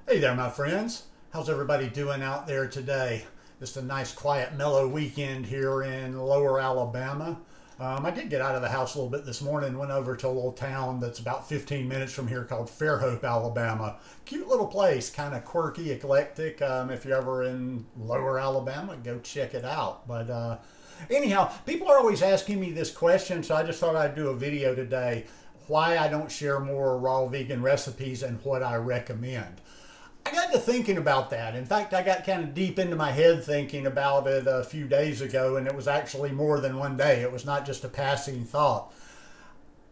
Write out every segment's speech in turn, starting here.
Hey there, my friends. How's everybody doing out there today? Just a nice, quiet, mellow weekend here in lower Alabama. I did get out of the house a little bit this morning, went over to a little town that's about 15 minutes from here called Fairhope, Alabama. Cute little place, kind of quirky, eclectic. If you're ever in lower Alabama, go check it out. But anyhow, people are always asking me this question, so I just thought I'd do a video today why I don't share more raw vegan recipes and what I recommend. I got to thinking about that. In fact, I got kind of deep into my head thinking about it a few days ago, and it was actually more than one day. It was not just a passing thought.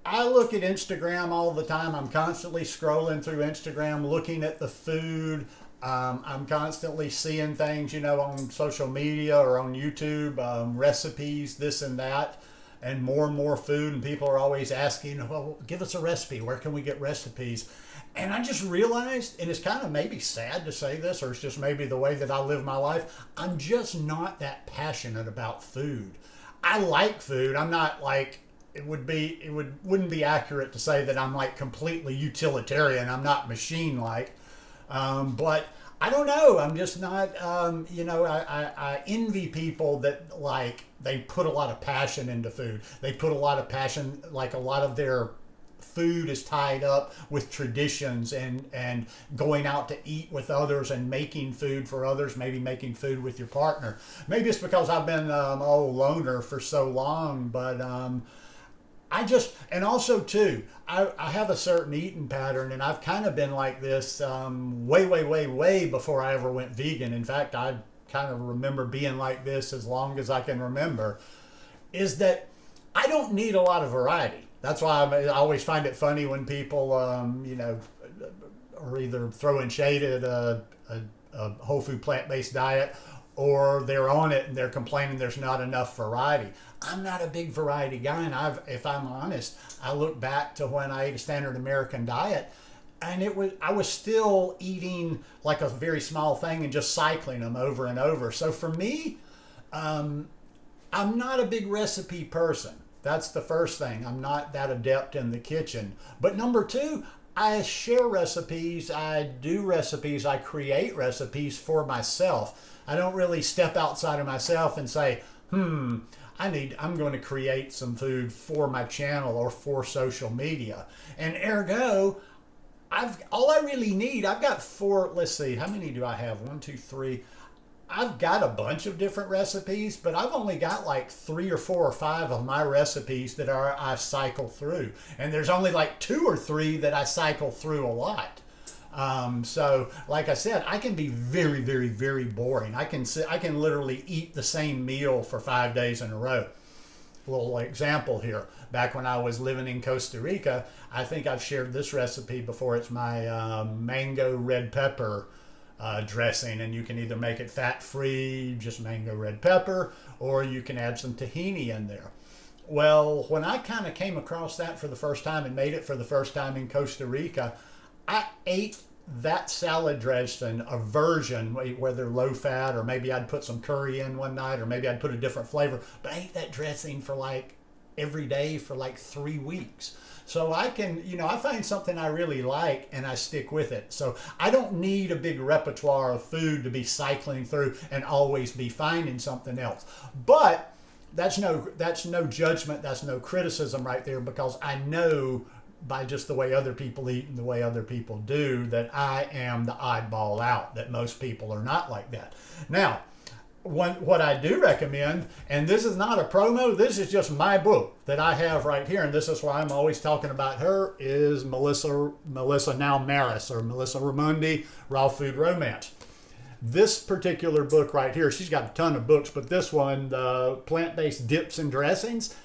I look at Instagram all the time. I'm constantly scrolling through Instagram, looking at the food. I'm constantly seeing things, on social media or on YouTube, recipes, this and that, and more food. And people are always asking, well, give us a recipe. Where can we get recipes? And I just realized, and it's kind of maybe sad to say this, or it's just maybe the way that I live my life, I'm just not that passionate about food. I like food. I'm not like, wouldn't be accurate to say that I'm like completely utilitarian. I'm not machine like. But I don't know. I'm just not, I envy people that like, they put a lot of passion into food. They put a lot of passion, like a lot of their food is tied up with traditions and going out to eat with others and making food for others, maybe making food with your partner. Maybe it's because I've been a loner for so long, but and also too, I have a certain eating pattern, and I've kind of been like this way before I ever went vegan. In fact, I kind of remember being like this as long as I can remember, is that I don't need a lot of variety. That's why I always find it funny when people, are either throwing shade at a whole food plant-based diet, or they're on it and they're complaining there's not enough variety. I'm not a big variety guy, and if I'm honest, I look back to when I ate a standard American diet, and I was still eating like a very small thing and just cycling them over and over. So for me, I'm not a big recipe person. That's the first thing. I'm not that adept in the kitchen. But number two, I share recipes, I do recipes, I create recipes for myself. I don't really step outside of myself and say, I'm going to create some food for my channel or for social media. And ergo, all I really need, I've got four, let's see, how many do I have? One, two, three. I've got a bunch of different recipes, but I've only got like 3 or 4 or 5 of my recipes that I cycle through. And there's only like 2 or 3 that I cycle through a lot. So like I said, I can be very, very, very boring. I can literally eat the same meal for 5 days in a row. A little example here. Back when I was living in Costa Rica, I think I've shared this recipe before. It's my mango red pepper dressing, and you can either make it fat-free, just mango red pepper, or you can add some tahini in there. Well, when I kind of came across that for the first time and made it for the first time in Costa Rica, I ate that salad dressing, a version, whether low-fat, or maybe I'd put some curry in one night, or maybe I'd put a different flavor, but I ate that dressing for like every day for like 3 weeks. So I can, I find something I really like and I stick with it. So I don't need a big repertoire of food to be cycling through and always be finding something else. But that's no judgment, that's no criticism right there, because I know by just the way other people eat and the way other people do that I am the oddball out, that most people are not like that. Now, what I do recommend, and this is not a promo, this is just my book that I have right here, and this is why I'm always talking about her, is Melissa now Maris, or Melissa Ramundi, Raw Food Romance. This particular book right here, she's got a ton of books, but this one, the plant-based dips and dressings,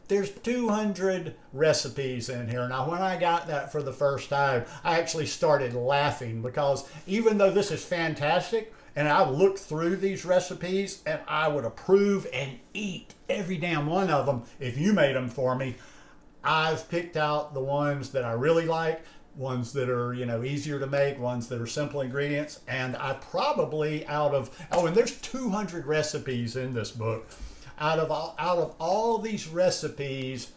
there's 200 recipes in here. Now, when I got that for the first time, I actually started laughing, because even though this is fantastic, and I looked through these recipes and I would approve and eat every damn one of them if you made them for me, I've picked out the ones that I really like, ones that are, easier to make, ones that are simple ingredients. And I probably and there's 200 recipes in this book. Out of all these recipes,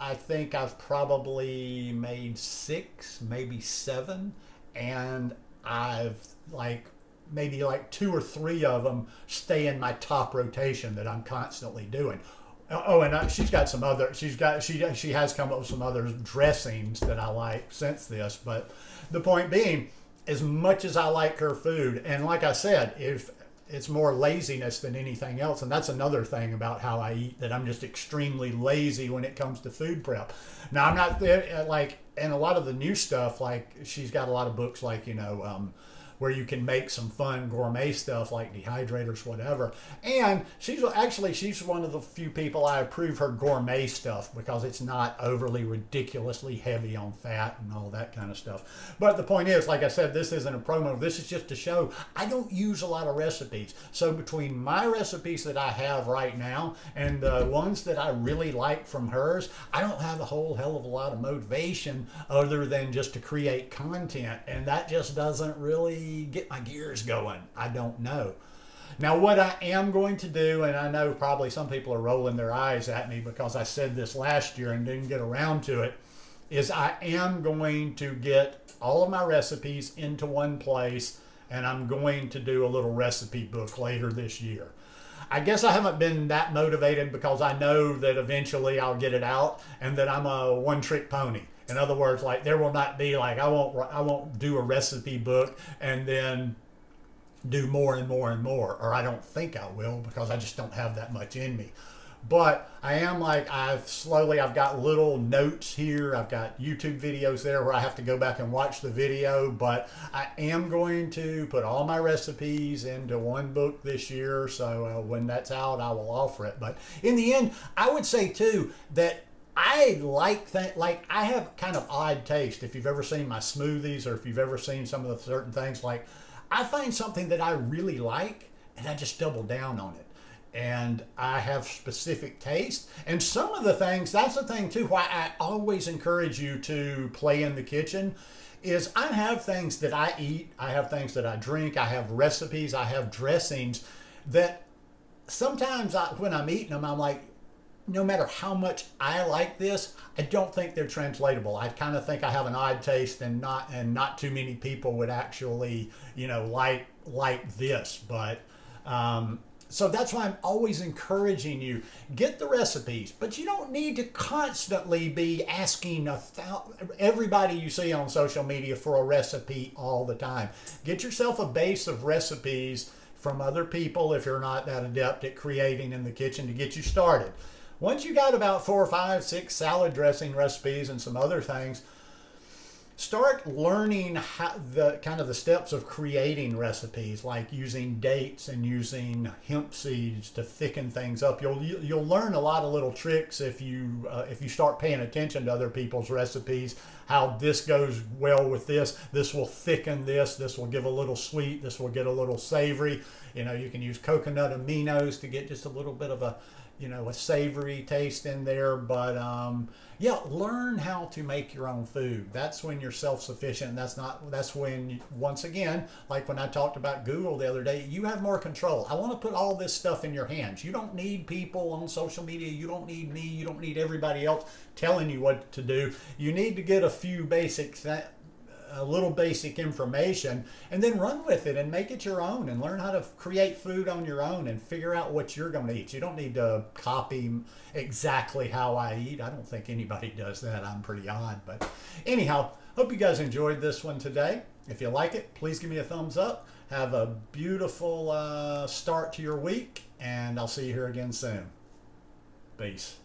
I think I've probably made 6, maybe 7. And I've like maybe like two or three of them stay in my top rotation that I'm constantly doing. Oh, and she's got some other. She has come up with some other dressings that I like since this. But the point being, as much as I like her food, and like I said, if it's more laziness than anything else, and that's another thing about how I eat, that I'm just extremely lazy when it comes to food prep. Now I'm not there like, and a lot of the new stuff, like she's got a lot of books like where you can make some fun gourmet stuff like dehydrators, whatever. And she's one of the few people I approve her gourmet stuff because it's not overly ridiculously heavy on fat and all that kind of stuff. But the point is, like I said, this isn't a promo. This is just to show I don't use a lot of recipes. So between my recipes that I have right now and the ones that I really like from hers, I don't have a whole hell of a lot of motivation other than just to create content. And that just doesn't really get my gears going. I don't know. Now, what I am going to do, and I know probably some people are rolling their eyes at me because I said this last year and didn't get around to it, is I am going to get all of my recipes into one place, and I'm going to do a little recipe book later this year. I guess I haven't been that motivated because I know that eventually I'll get it out and that I'm a one-trick pony. In other words, like there will not be like I won't do a recipe book and then do more and more and more, or I don't think I will because I just don't have that much in me. But I am like I've got little notes here. I've got YouTube videos there where I have to go back and watch the video, but I am going to put all my recipes into one book this year. So when that's out, I will offer it. But in the end, I would say too that I like I have kind of odd taste. If you've ever seen my smoothies or if you've ever seen some of the certain things, like I find something that I really like and I just double down on it. And I have specific taste. And some of the things, that's the thing too, why I always encourage you to play in the kitchen, is I have things that I eat, I have things that I drink, I have recipes, I have dressings that sometimes when I'm eating them, I'm like, no matter how much I like this, I don't think they're translatable. I kind of think I have an odd taste and not too many people would actually, like this. But so that's why I'm always encouraging you, get the recipes, but you don't need to constantly be asking everybody you see on social media for a recipe all the time. Get yourself a base of recipes from other people if you're not that adept at creating in the kitchen to get you started. Once you got about 4 or 5, 6 salad dressing recipes and some other things, start learning how the steps of creating recipes, like using dates and using hemp seeds to thicken things up. You'll learn a lot of little tricks if you start paying attention to other people's recipes. How this goes well with this. This will thicken this. This will give a little sweet. This will get a little savory. You can use coconut aminos to get just a little bit of a savory taste in there. But learn how to make your own food. That's when you're self-sufficient. That's when, once again, like when I talked about Google the other day, you have more control. I want to put all this stuff in your hands. You don't need people on social media. You don't need me. You don't need everybody else telling you what to do. You need to get a little basic information and then run with it and make it your own and learn how to create food on your own and figure out what you're going to eat. You don't need to copy exactly how I eat. I don't think anybody does that. I'm pretty odd. But anyhow, hope you guys enjoyed this one today. If you like it, please give me a thumbs up. Have a beautiful start to your week, and I'll see you here again soon. Peace.